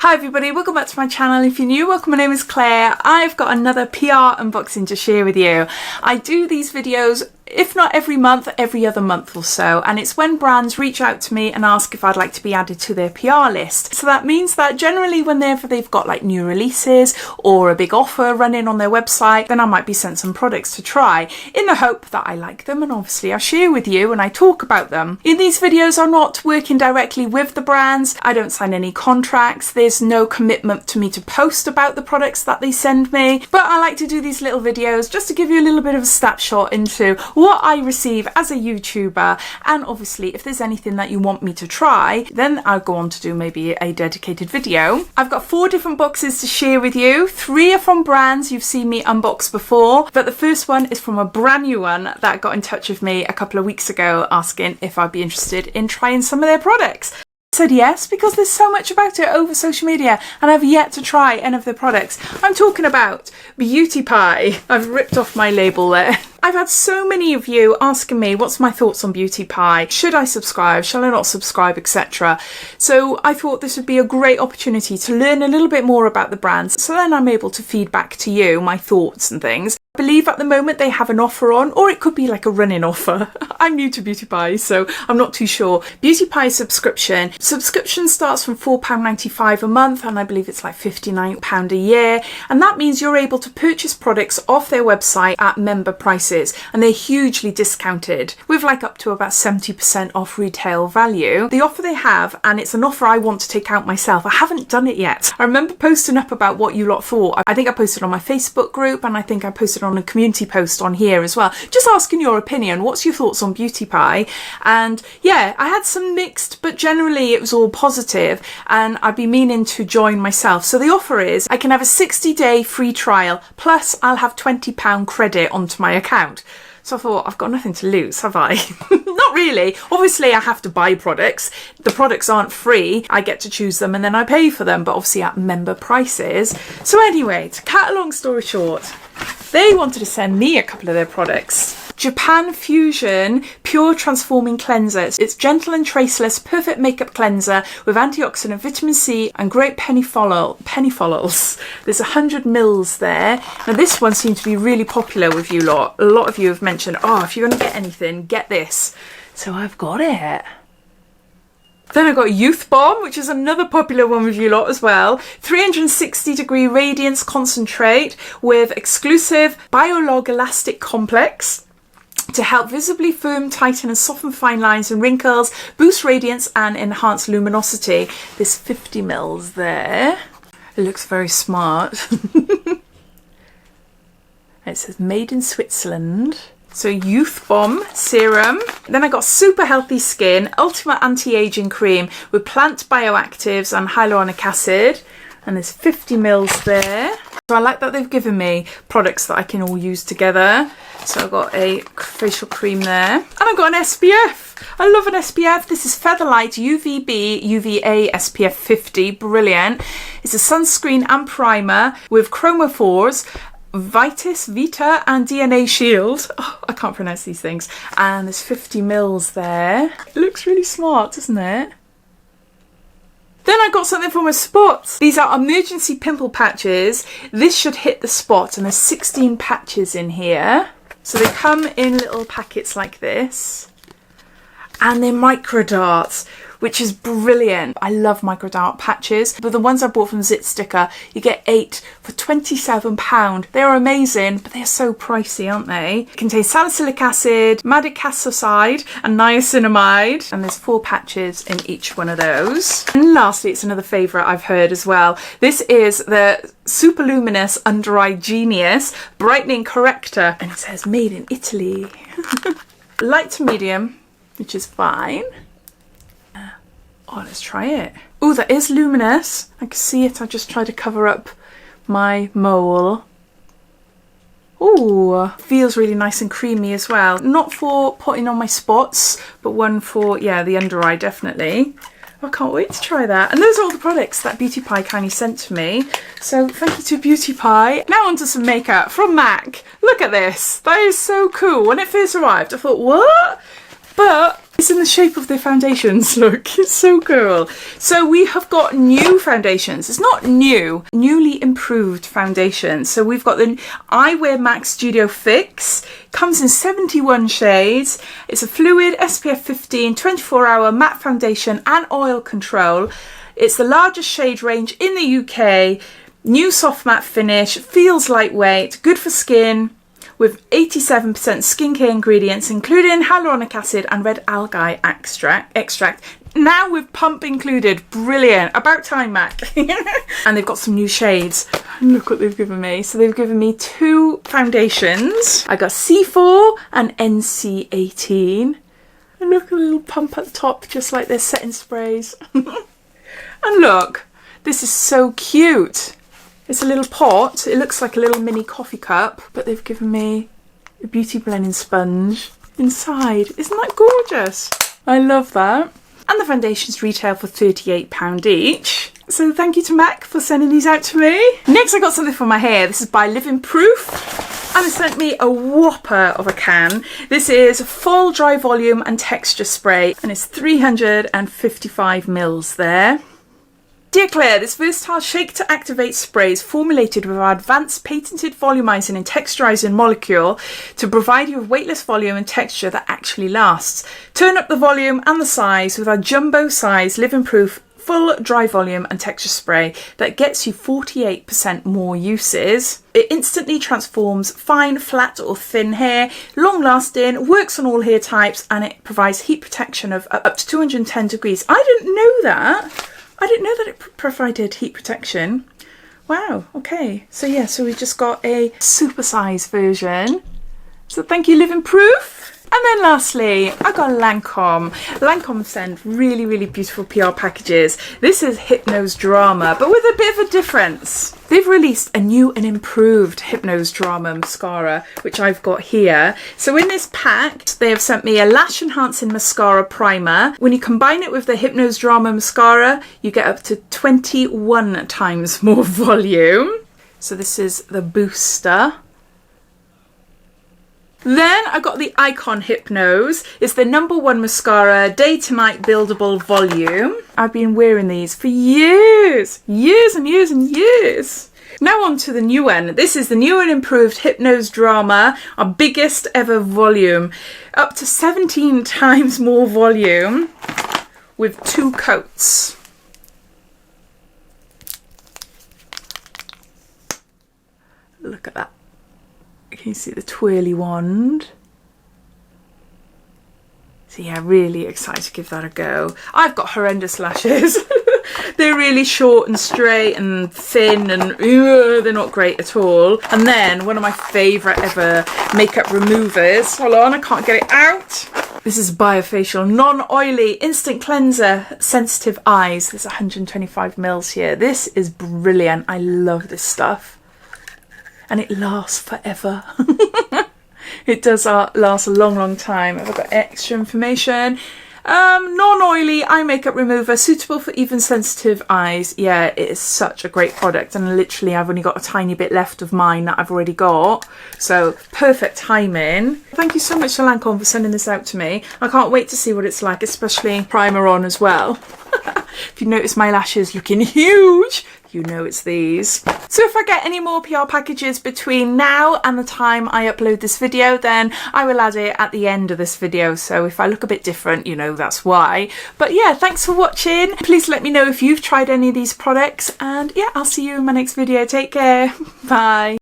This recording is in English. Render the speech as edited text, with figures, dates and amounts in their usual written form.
Hi everybody, welcome back to my channel. If you're new, welcome. My name is Claire. I've got another PR unboxing to share with you. I do these videos, if not every month, every other month or so, and it's when brands reach out to me and ask if I'd like to be added to their PR list. So that means that generally whenever they've got like new releases or a big offer running on their website, then I might be sent some products to try in the hope that I like them, and obviously I'll share with you and I talk about them. In these videos, I'm not working directly with the brands. I don't sign any contracts. There's no commitment to me to post about the products that they send me, but I like to do these little videos just to give you a little bit of a snapshot into what I receive as a YouTuber, and obviously if there's anything that you want me to try, then I'll go on to do maybe a dedicated video. I've got 4 different boxes to share with you. 3 are from brands you've seen me unbox before, but the first one is from a brand new one that got in touch with me a couple of weeks ago asking if I'd be interested in trying some of their products. I said yes, because there's so much about it over social media and I've yet to try any of their products. I'm talking about Beauty Pie. I've ripped off my label there. I've had so many of you asking me what's my thoughts on Beauty Pie, should I subscribe, shall I not subscribe, etc. So I thought this would be a great opportunity to learn a little bit more about the brands, so then I'm able to feed back to you my thoughts and things. I believe at the moment they have an offer on, or it could be like a running offer. I'm new to Beauty Pie, so I'm not too sure. Beauty Pie subscription starts from £4.95 a month, and I believe it's like £59 a year, and that means you're able to purchase products off their website at member prices, and they're hugely discounted with like up to about 70% off retail value. The offer they have, and it's an offer I want to take out myself. I haven't done it yet. I remember posting up about what you lot thought. I think I posted on my Facebook group, and I think I posted on a community post on here as well, just asking your opinion. What's your thoughts on Beauty Pie? And yeah, I had some mixed, but generally it was all positive, and I'd be meaning to join myself. So the offer is I can have a 60-day free trial, plus I'll have £20 credit onto my account. So I thought, I've got nothing to lose, have I? Not really. Obviously I have to buy products. The products aren't free. I get to choose them and then I pay for them, but obviously at member prices. So anyway, to cut a long story short, they wanted to send me a couple of their products. Japan Fusion Pure Transforming Cleanser. It's gentle and traceless, perfect makeup cleanser with antioxidant, vitamin C and great penny follows. There's 100 mils there. Now this one seems to be really popular with you lot. A lot of you have mentioned, oh, if you're going to get anything, get this. So I've got it. Then I got Youth Bomb, which is another popular one with you lot as well. 360-degree radiance concentrate with exclusive Biolog Elastic Complex to help visibly firm, tighten and soften fine lines and wrinkles, boost radiance and enhance luminosity. There's 50 mils there. It looks very smart. It says made in Switzerland. So Youth Bomb serum. Then I got Super Healthy Skin Ultimate Anti-Aging Cream with plant bioactives and hyaluronic acid. And there's 50 mils there. So I like that they've given me products that I can all use together. So I've got a facial cream there. And I've got an SPF. I love an SPF. This is Featherlight UVB UVA SPF 50. Brilliant. It's a sunscreen and primer with chromophores, Vitis Vita and DNA Shield. Oh, I can't pronounce these things. And there's 50 mils there. It looks really smart, doesn't it? Then I got something for my spots. These are emergency pimple patches. This should hit the spot, and there's 16 patches in here. So they come in little packets like this, and they're micro darts, which is brilliant. I love micro dart patches, but the ones I bought from Zit Sticker, you get 8 for £27. They're amazing, but they're so pricey, aren't they? It contains salicylic acid, madecassoside and niacinamide, and there's 4 patches in each one of those. And lastly, it's another favourite I've heard as well. This is the Super Luminous Under Eye Genius Brightening Corrector, and it says made in Italy. Light to medium, which is fine. Oh, let's try it. Oh, that is luminous. I can see it. I just tried to cover up my mole. Oh, feels really nice and creamy as well. Not for putting on my spots, but one for, yeah, the under eye, definitely. I can't wait to try that. And those are all the products that Beauty Pie kindly sent to me. So thank you to Beauty Pie. Now onto some makeup from MAC. Look at this. That is so cool. When it first arrived, I thought, what? But It's in the shape of their foundations. Look, it's so cool. So we have got new foundations. It's not new, newly improved foundations. So we've got the Eyewear Max Studio Fix. Comes in 71 shades. It's a fluid SPF 15 24-hour matte foundation and oil control. It's the largest shade range in the UK. New soft matte finish, feels lightweight, good for skin, with 87% skincare ingredients, including hyaluronic acid and red algae extract. Now with pump included. Brilliant. About time, Mac. And they've got some new shades. Look what they've given me. So they've given me 2 foundations. I got C4 and NC18. And look at the little pump at the top, just like their setting sprays. And look, this is so cute. It's a little pot. It looks like a little mini coffee cup, but they've given me a beauty blending sponge inside. Isn't that gorgeous? I love that. And the foundations retail for £38 each. So thank you to Mac for sending these out to me. Next I got something for my hair. This is by Living Proof. And it sent me a whopper of a can. This is full dry volume and texture spray. And it's 355 mils there. Dear Claire, this versatile shake to activate spray is formulated with our advanced patented volumizing and texturizing molecule to provide you with weightless volume and texture that actually lasts. Turn up the volume and the size with our jumbo size Living Proof full dry volume and texture spray that gets you 48% more uses. It instantly transforms fine, flat or thin hair, long lasting, works on all hair types, and it provides heat protection of up to 210 degrees. I didn't know that. I didn't know that it provided heat protection. Wow, okay. So yeah, so we just got a supersized version. So thank you, Living Proof. And then lastly, I got Lancome. Lancome send really, really beautiful PR packages. This is Hypnose Drama, but with a bit of a difference. They've released a new and improved Hypnose Drama mascara, which I've got here. So in this pack, they have sent me a lash enhancing mascara primer. When you combine it with the Hypnose Drama mascara, you get up to 21 times more volume. So this is the booster. Then I got the Icon Hypnose. It's the #1 mascara, day to night buildable volume. I've been wearing these for years and years and years. Now on to the new one. This is the new and improved Hypnose Drama, our biggest ever volume. Up to 17 times more volume with 2 coats. Look at that. Can you see the twirly wand? So yeah, really excited to give that a go. I've got horrendous lashes. They're really short and straight and thin and they're not great at all. And then one of my favourite ever makeup removers. Hold on, I can't get it out. This is Biofacial Non-Oily Instant Cleanser Sensitive Eyes. There's 125 mils here. This is brilliant. I love this stuff. And it lasts forever. It does last a long time. I've got extra information. Non-oily eye makeup remover, suitable for even sensitive eyes. Yeah, it is such a great product, and literally I've only got a tiny bit left of mine that I've already got. So perfect timing. Thank you so much to Lancome for sending this out to me. I can't wait to see what it's like, especially primer on as well. If you notice my lashes looking huge, you know it's these. So if I get any more PR packages between now and the time I upload this video, then I will add it at the end of this video. So if I look a bit different, you know that's why. But yeah, thanks for watching. Please let me know if you've tried any of these products, and yeah, I'll see you in my next video. Take care. Bye.